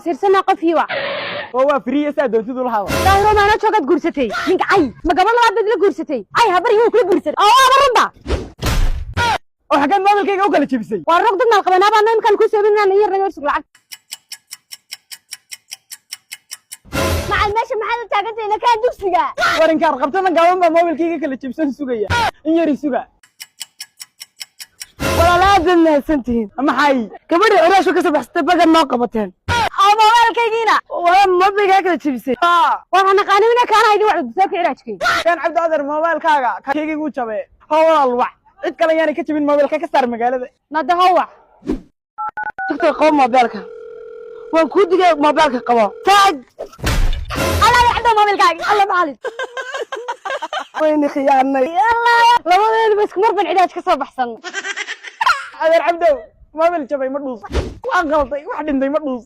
masiirsana qof hiwa waa free saadoontid u lahaa daahiro maana joogad guursatay ninka ay ma gaban labaad bad la guursatay ay habar iyo kula guursatay oo abarunda oo xagan mobilkayga u kala jibisay waa rogdad mal qabanaa baan imkan ku saabinaan iyo naga sug lacag macal meesha maxaad taagantay ina ka dugsiga warinka qabtana gaban baa mobilkayga kala jibsan sugaya in yari suga walaalaha danaysantiin maxay gabadha curaasho ka sabaxsatay bagan noo qabateen mobilkaygiina waa mobilkayga kala jibisay waxaan qaaninaa kaana idin wax soo kiciraajkay kan cabdi adar mobilkaaga kayga ugu jabe hawal wax cid kale yaani ka jibin mobilka ka saar magaalada nada hawa tagtay qoom mobilka waan ku digay mobilka qabo taag Allah ya عندهم mobilkaaga Allah macalin وين خيانay yalla labadeena bas kumar ban cidaaj ka soo baxsan adeer cabdow mobil jabay ma dhuus waan qalday wax dhintay ma dhuus